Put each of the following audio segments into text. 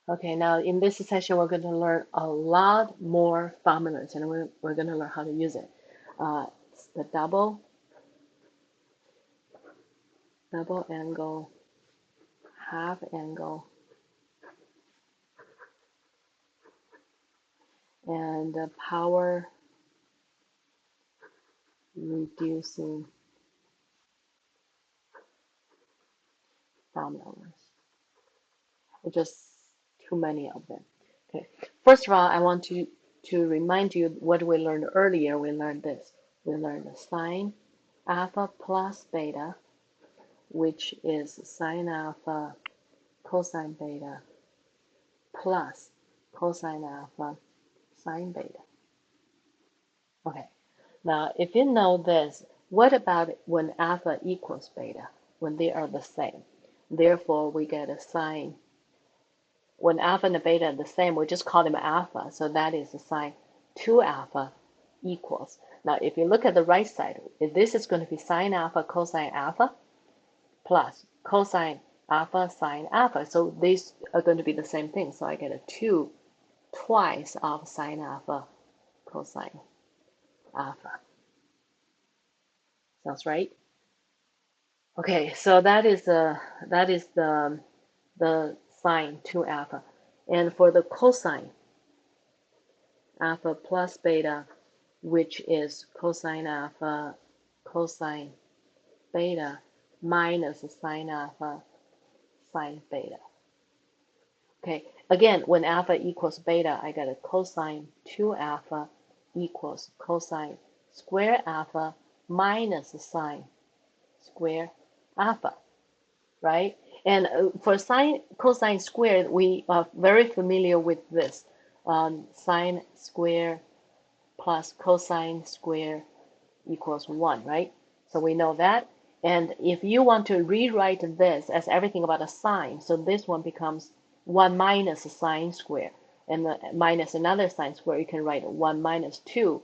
Okay, now in this session, we're going to learn a lot more formulas, and we're going to learn how to use it. It's the double angle, half angle, and the power reducing formulas. Just too many of them. Okay, first of all, I want to remind you what we learned earlier. We learned this. We learned sine alpha plus beta, which is sine alpha cosine beta plus cosine alpha sine beta. Okay, now if you know this, what about when alpha equals beta, when they are the same? Therefore, we get a sine. When alpha and beta are the same, we just call them alpha. So that is a sine 2 alpha equals. Now, if you look at the right side, this is going to be sine alpha cosine alpha plus cosine alpha sine alpha. So these are going to be the same thing. So I get a 2 twice of sine alpha cosine alpha. Sounds right? Okay, so that is the sine 2 alpha. And for the cosine alpha plus beta, which is cosine alpha cosine beta minus sine alpha sine beta. Okay, again, when alpha equals beta, I get a cosine 2 alpha equals cosine square alpha minus sine square alpha, right? And for sine cosine squared, we are very familiar with this. Sine square plus cosine square equals 1, right? So we know that. And if you want to rewrite this as everything about a sine, so this one becomes 1 minus sine square, and minus another sine square, you can write 1 minus 2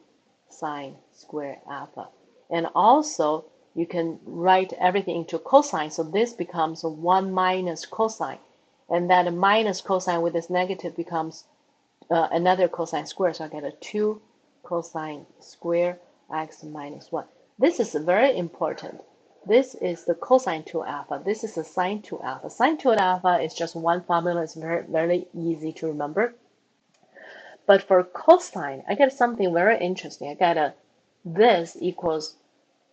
sine square alpha. And also, you can write everything into cosine, so this becomes 1 minus cosine. And that minus cosine with this negative becomes another cosine square, so I get a 2 cosine square x minus 1. This is very important. This is the cosine 2 alpha. This is the sine 2 alpha. Sine 2 alpha is just one formula. It's very, very easy to remember. But for cosine, I get something very interesting. I get a this equals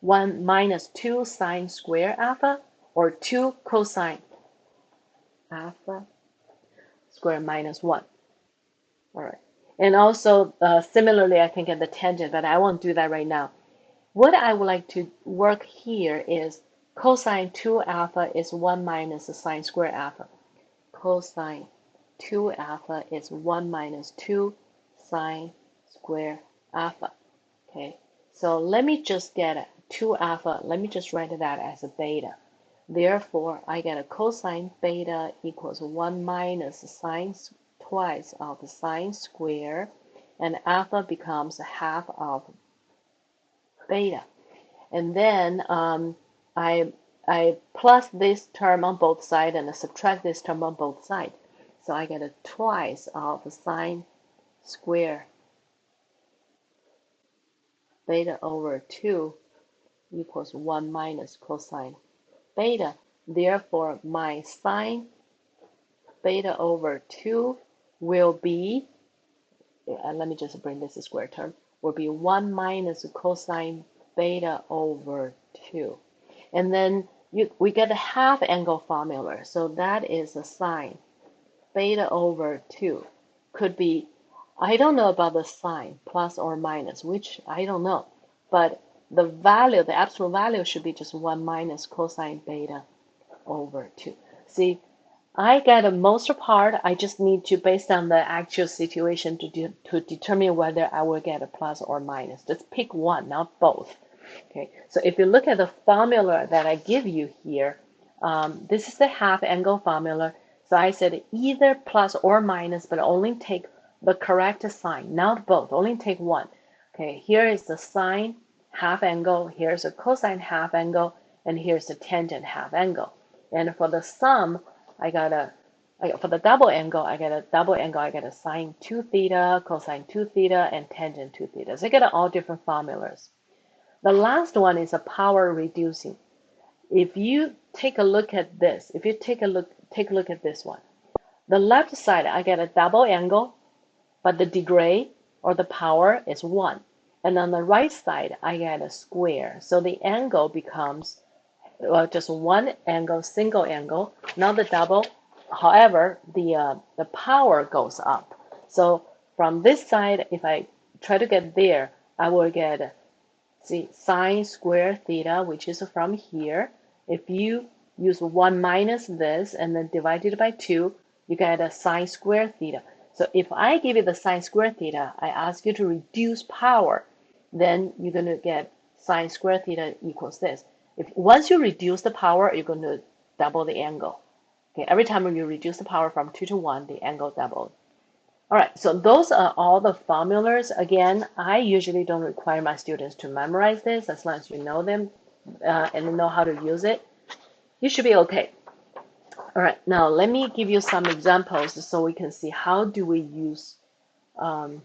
1 minus 2 sine square alpha, or 2 cosine alpha square minus 1. All right. And also, similarly, I can get the tangent, but I won't do that right now. What I would like to work here is cosine 2 alpha is 1 minus sine square alpha. Cosine 2 alpha is 1 minus 2 sine square alpha. Okay, so let me just get 2 alpha. Let me just write that as a beta. Therefore, I get a cosine beta equals 1 minus sine twice of sine square, and alpha becomes half of beta. And then I plus this term on both sides and subtract this term on both sides. So I get a twice of sine square beta over 2 equals 1 minus cosine beta. Therefore, my sine beta over 2 will be, let me just bring this square term, will be 1 minus cosine beta over 2. And then we get a half angle formula. So that is a sine beta over 2. Could be, I don't know about the sign, plus or minus, which I don't know. But the value, the absolute value should be just 1 minus cosine beta over 2. See, I get a most part. I just need to, based on the actual situation, to determine whether I will get a plus or minus. Just pick one, not both. Okay, so if you look at the formula that I give you here, this is the half angle formula. So I said either plus or minus, but only take the correct sign, not both, only take one. Okay, here is the sine half angle, here's a cosine half angle, and here's the tangent half angle. And for the sum, I got a For the double angle, I get a sine 2 theta, cosine 2 theta, and tangent 2 theta. So I get all different formulas. The last one is a power reducing. If you take a look at this, if you take a look at this one, the left side I get a double angle, but the degree or the power is 1. And on the right side I get a square. So the angle becomes just one angle, single angle, not the double. However, the power goes up. So from this side, if I try to get there, I will get sine square theta, which is from here. If you use 1 minus this and then divide it by 2, you get a sine square theta. So if I give you the sine square theta, I ask you to reduce power, then you're going to get sine square theta equals this. Once you reduce the power, you're going to double the angle. Okay, every time you reduce the power from 2 to 1, the angle doubled. All right, so those are all the formulas. Again, I usually don't require my students to memorize this. As long as you know them and know how to use it, you should be okay. All right, now let me give you some examples so we can see how do we use all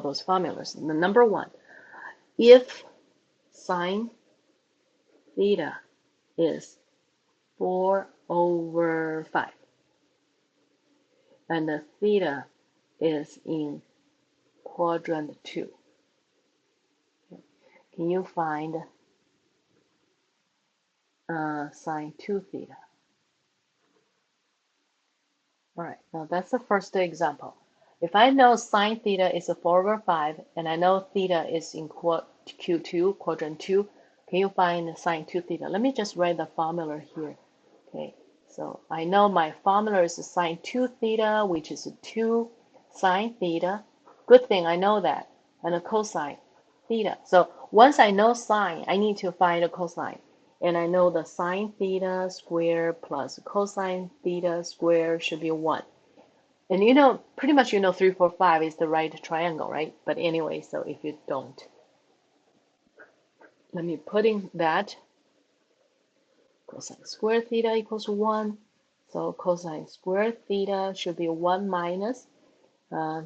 those formulas. Number one, if sine theta is 4/5 and the theta is in quadrant 2. Can you find sine 2 theta? All right, now that's the first example. If I know sine theta is 4/5 and I know theta is in Q2, quadrant 2, can you find sine 2 theta? Let me just write the formula here. Okay, so I know my formula is sine 2 theta, which is 2 sine theta. Good thing I know that. And a cosine theta. So once I know sine, I need to find a cosine. And I know the sine theta square plus cosine theta square should be 1. And you know, pretty much 3, 4, 5 is the right triangle, right? But anyway, so if you don't, let me put in that. Cosine square theta equals 1. So cosine square theta should be 1 minus,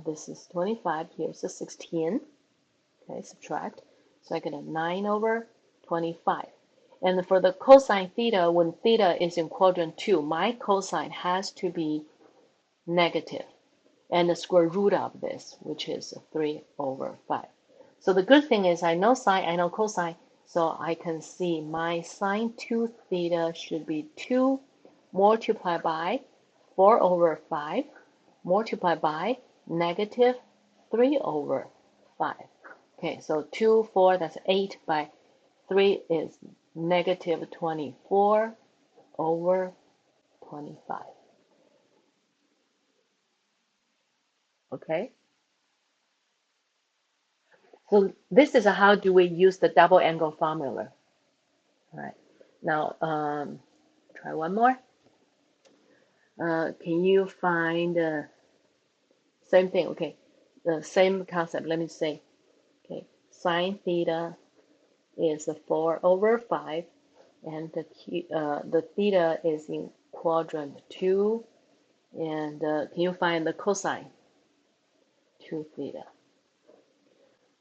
this is 25, here's a 16. Okay, subtract. So I get a 9/25. And for the cosine theta, when theta is in quadrant 2, my cosine has to be negative. And the square root of this, which is 3/5. So the good thing is I know sine, I know cosine, so I can see my sine 2 theta should be 2 multiplied by 4/5 multiplied by negative 3/5. Okay, so 2, 4, that's 8 by 3 is negative 24/25. Okay, so this is how do we use the double angle formula. All right, now try one more. Can you find same thing? Okay, the same concept. Let me say, okay, sine theta is 4/5, and the theta is in quadrant 2. And can you find the cosine 2 theta?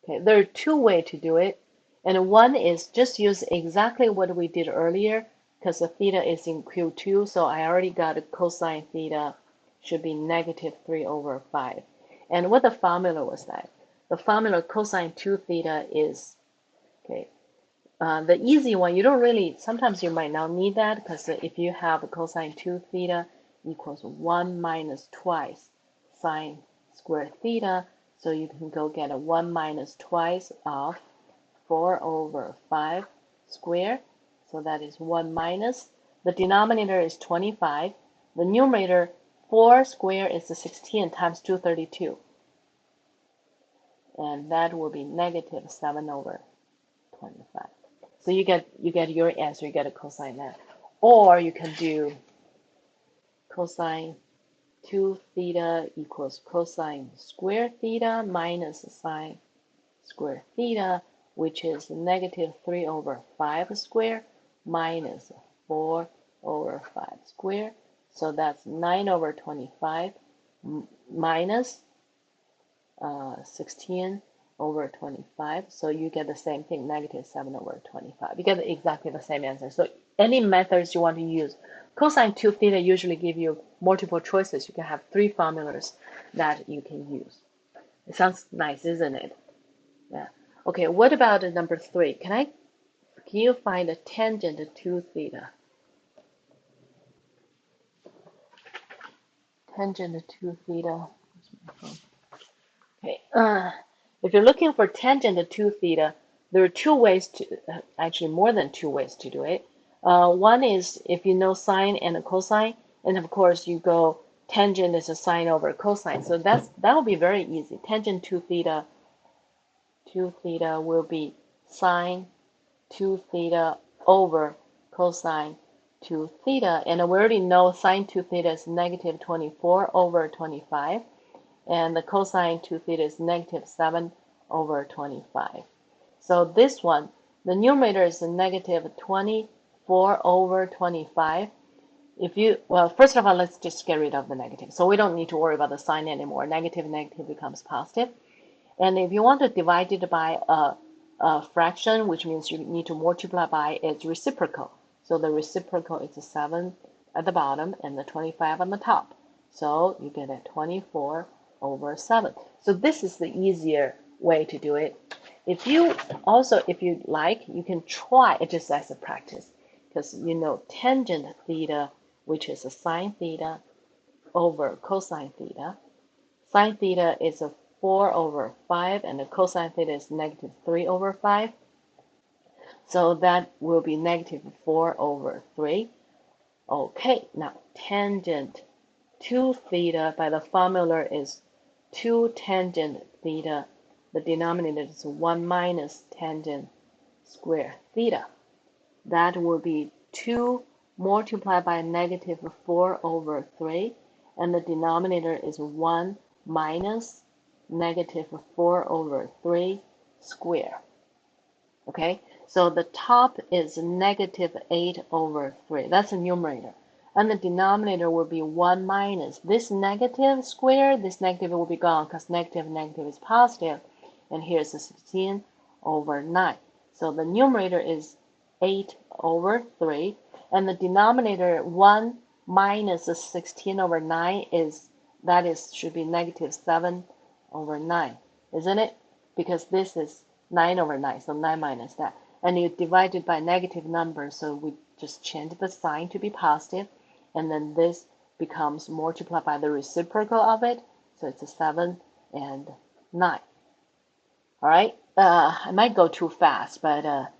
Okay, there are two ways to do it. And one is just use exactly what we did earlier, because the theta is in Q2, so I already got a cosine theta should be negative 3/5. And what the formula was that? The formula cosine 2 theta is, okay, the easy one, you don't really, sometimes you might not need that, because if you have a cosine 2 theta equals 1 minus twice sine square theta, so you can go get a 1 minus twice of 4/5 square. So that is 1 minus. The denominator is 25. The numerator, 4 square is 16 times 232. And that will be negative 7/25. So you get your answer, you get a cosine that. Or you can do cosine 2 theta equals cosine square theta minus sine square theta, which is negative 3/5 square minus 4 over 5 squared. So that's 9 over 25 minus 16 over 25. So you get the same thing, negative 7 over 25. You get exactly the same answer. So any methods you want to use, cosine 2 theta usually give you multiple choices. You can have 3 formulas that you can use. It sounds nice, isn't it? Yeah. Okay, what about number 3? Can you find a tangent to theta? Tangent to theta. Okay. If you're looking for tangent to theta, there are 2 ways to, actually more than 2 ways to do it. One is if you know sine and a cosine, and of course you go tangent is a sine over cosine. So that will be very easy. Tangent to theta will be sine 2 theta over cosine 2 theta. And we already know sine 2 theta is negative 24 over 25. And the cosine 2 theta is negative 7 over 25. So this one, the numerator is negative 24 over 25. Well, first of all, let's just get rid of the negative. So we don't need to worry about the sign anymore. Negative becomes positive. And if you want to divide it by a fraction, which means you need to multiply by its reciprocal. So the reciprocal is a 7 at the bottom and the 25 on the top. So you get a 24 over 7. So this is the easier way to do it. If you like, you can try it just as a practice, because you know tangent theta, which is a sine theta over cosine theta. Sine theta is a 4 over 5, and the cosine theta is negative 3 over 5. So that will be negative 4 over 3. Okay, now tangent to theta by the formula is 2 tangent theta. The denominator is 1 minus tangent square theta. That will be 2 multiplied by negative 4 over 3. And the denominator is 1 minus negative 4 over 3 square. Okay, so the top is negative 8 over 3. That's the numerator. And the denominator will be 1 minus this negative square. This negative will be gone because negative is positive. And here's the 16 over 9. So the numerator is 8 over 3. And the denominator 1 minus the 16 over 9 should be negative 7 over 9, isn't it? Because this is 9 over 9, so 9 minus that. And you divide it by negative numbers, so we just change the sign to be positive, and then this becomes multiplied by the reciprocal of it, so it's a 7 and 9. All right, I might go too fast, but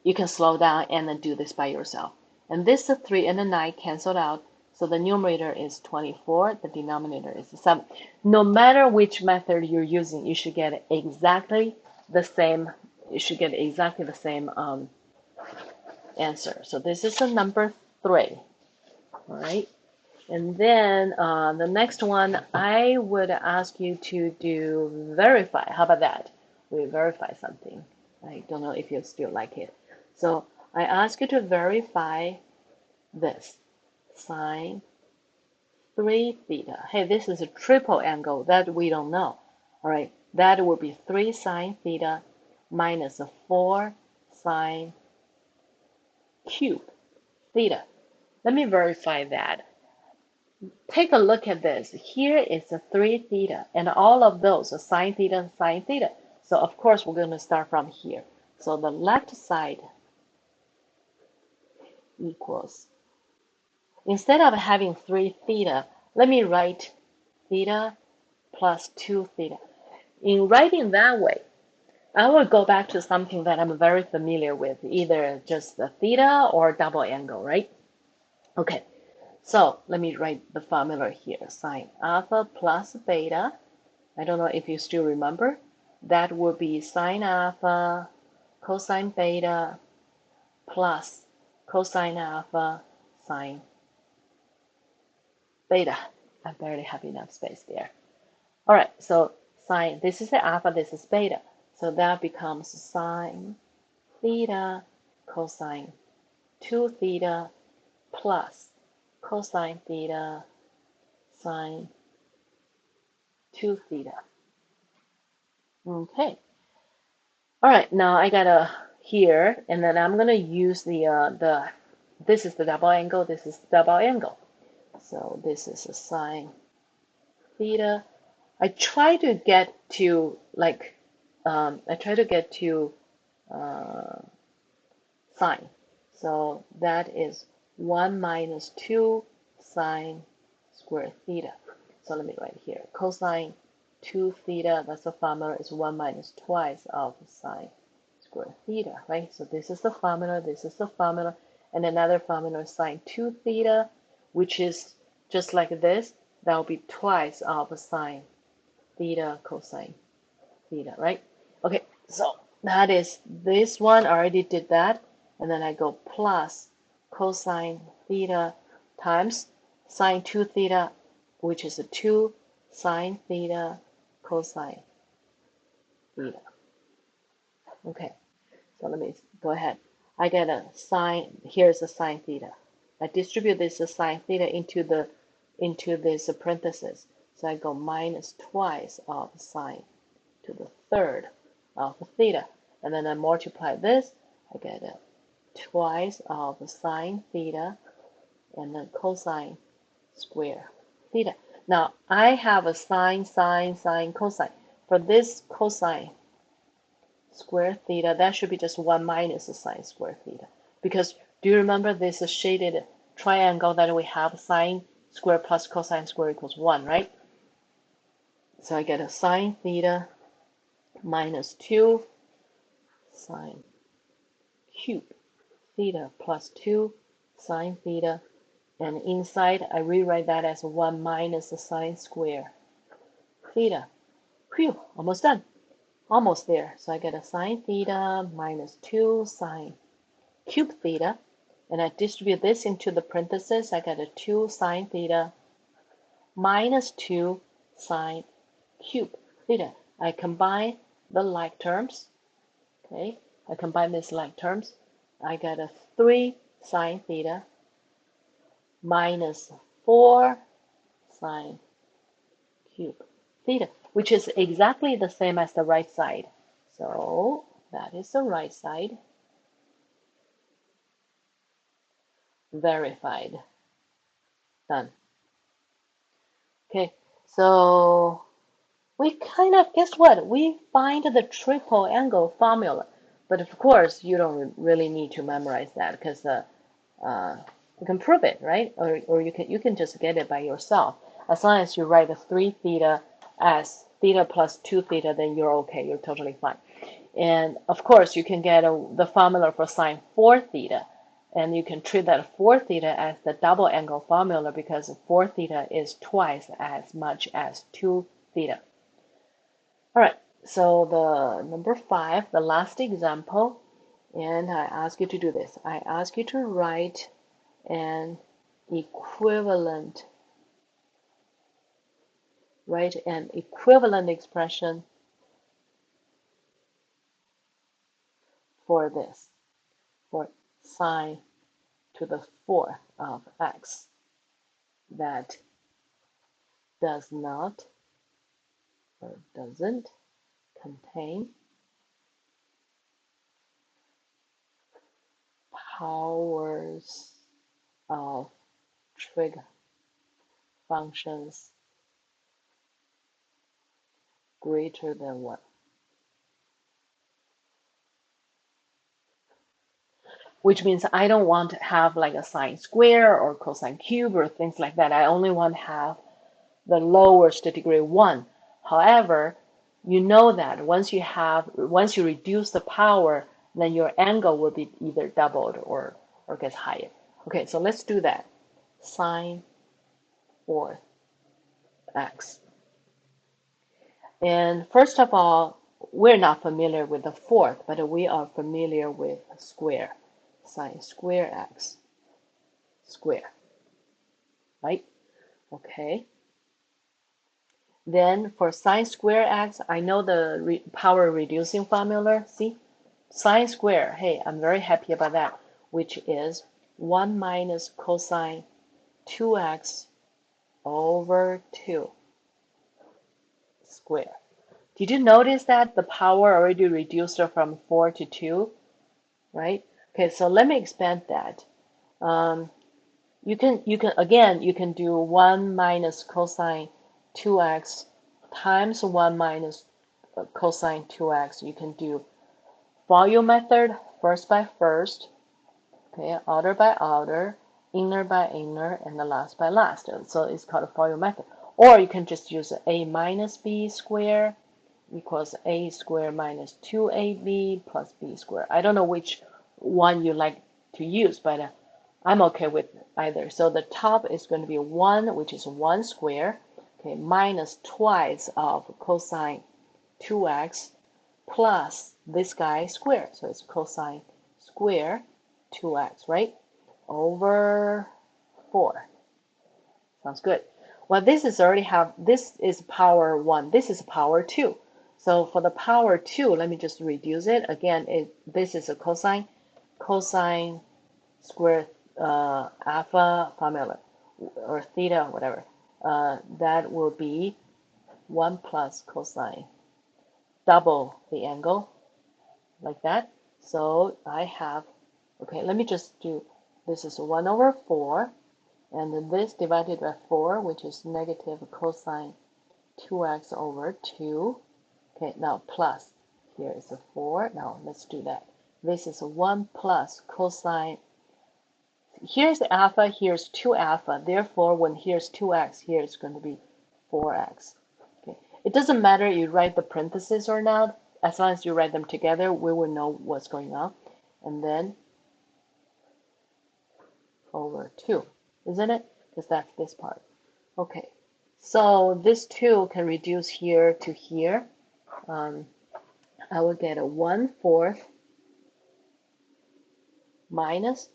you can slow down and then do this by yourself. And this 3 and the 9 canceled out, so the numerator is 24, the denominator is 7. No matter which method you're using, you should get exactly the same. You should get exactly the same answer. So this is a number 3. All right. And then the next one, I would ask you to do verify. How about that? We verify something. I don't know if you still like it. So I ask you to verify this. Sine 3 theta. Hey, this is a triple angle that we don't know. All right, that will be 3 sine theta minus a 4 sine cube theta. Let me verify that. Take a look at this. Here is a 3 theta, and all of those are sine theta and sine theta. So of course we're going to start from here. So the left side equals, instead of having 3 theta, let me write theta plus 2 theta. In writing that way, I will go back to something that I'm very familiar with, either just the theta or double angle, right? Okay, so let me write the formula here. Sine alpha plus beta. I don't know if you still remember. That will be sine alpha cosine beta plus cosine alpha sine beta. I barely have enough space there. All right, so sine, this is the alpha, this is beta. So that becomes sine theta cosine 2 theta plus cosine theta sine 2 theta. Okay. All right, now I got a here, and then I'm gonna use this is the double angle, this is the double angle. So this is a sine theta. I try to get to like, sine. So that is 1 minus 2 sine square theta. So let me write here. Cosine 2 theta, that's the formula, is 1 minus twice of sine square theta, right? So this is the formula, this is the formula, and another formula is sine 2 theta, which is just like this. That will be twice of sine theta cosine theta, right? Okay, so that is this one. I already did that. And then I go plus cosine theta times sine 2 theta, which is a 2 sine theta cosine theta. Okay, so let me go ahead. I get a sine, here's a sine theta. I distribute this sine theta into this parenthesis. So I go minus twice of sine to the third of theta. And then I multiply this, I get a twice of sine theta and then cosine square theta. Now I have a sine, cosine. For this cosine square theta, that should be just 1 minus sine square theta. Because do you remember this shaded triangle that we have sine square plus cosine square equals 1, right? So I get a sine theta minus 2 sine cube theta plus 2 sine theta, and inside I rewrite that as 1 minus the sine square theta. Phew, almost done. Almost there. So I get a sine theta minus 2 sine cube theta, and I distribute this into the parentheses. I get a 2 sine theta minus 2 sine cube theta. I combine the like terms. Okay, I combine these like terms. I get a 3 sine theta minus 4 sine cube theta, which is exactly the same as the right side. So that is the right side. Verified. Done. Okay, so we kind of, guess what? We find the triple angle formula. But of course, you don't really need to memorize that because you can prove it, right? Or you can just get it by yourself. As long as you write the 3 theta as theta plus 2 theta, then you're okay. You're totally fine. And of course, you can get the formula for sine 4 theta. And you can treat that 4 theta as the double angle formula because 4 theta is twice as much as 2 theta. All right, so the number 5, the last example, and I ask you to do this. I ask you to write an equivalent expression for this, for sine to the 4th of x that does not or doesn't contain powers of trig functions greater than 1. Which means I don't want to have like a sine square or cosine cube or things like that. I only want to have the lowest degree 1. However, you know that once you reduce the power, then your angle will be either doubled or gets higher. Okay, so let's do that. Sine 4th x. And first of all, we're not familiar with the 4th, but we are familiar with square. Sine square x square, right? Okay. Then for sine square x, I know the power reducing formula. See, sine square. Hey, I'm very happy about that, which is 1 minus cosine 2x over 2 squared. Did you notice that the power already reduced from 4 to 2, right? Okay, so let me expand that. You can do 1 minus cosine 2x times 1 minus cosine 2x. You can do volume method, first by first, okay, outer by outer, inner by inner, and the last by last. So it's called a volume method. Or you can just use a minus b squared equals a squared minus 2ab plus b squared. I don't know which one you like to use, but I'm okay with either. So the top is going to be 1, which is 1 square, okay, minus twice of cosine 2x plus this guy square. So it's cosine square 2x, right? Over 4. Sounds good. Well, this is this is power 1. This is power 2. So for the power 2, let me just reduce it. Again, this is a cosine square alpha formula, or theta, whatever. That will be 1 plus cosine, double the angle, like that. So I have, okay, let me just do, this is 1 over 4, and then this divided by 4, which is negative cosine 2x over 2. Okay, now plus, here is a 4. Now let's do that. This is 1 plus cosine, here's alpha, here's 2 alpha. Therefore, when here's 2x, here it's going to be 4x. Okay. It doesn't matter you write the parentheses or not. As long as you write them together, we will know what's going on. And then over 2, isn't it? Because that's this part. Okay, so this 2 can reduce here to here. I will get a 1/4 minus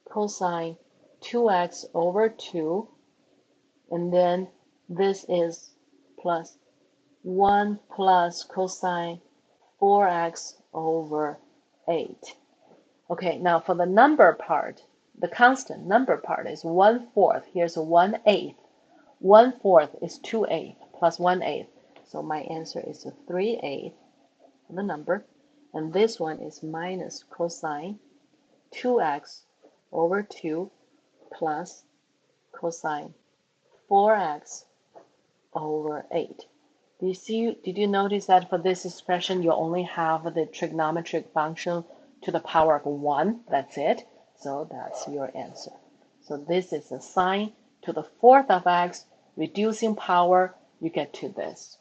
cosine 2x over 2, and then this is plus 1 plus cosine 4x over 8. Okay, now for the number part, the constant number part is 1/4. Here's a 1/8. 1/4 is 2/8 plus 1/8. So my answer is a 3/8, the number. And this one is minus cosine 2x over 2 plus cosine 4x over 8. Did you notice that for this expression, you only have the trigonometric function to the power of 1? That's it. So that's your answer. So this is a sine to the 4th of x, reducing power, you get to this.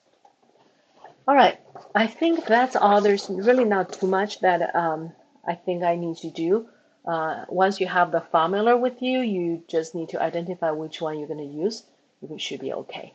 All right, I think that's all. There's really not too much that I think I need to do. Once you have the formula with you, you just need to identify which one you're going to use. You should be okay.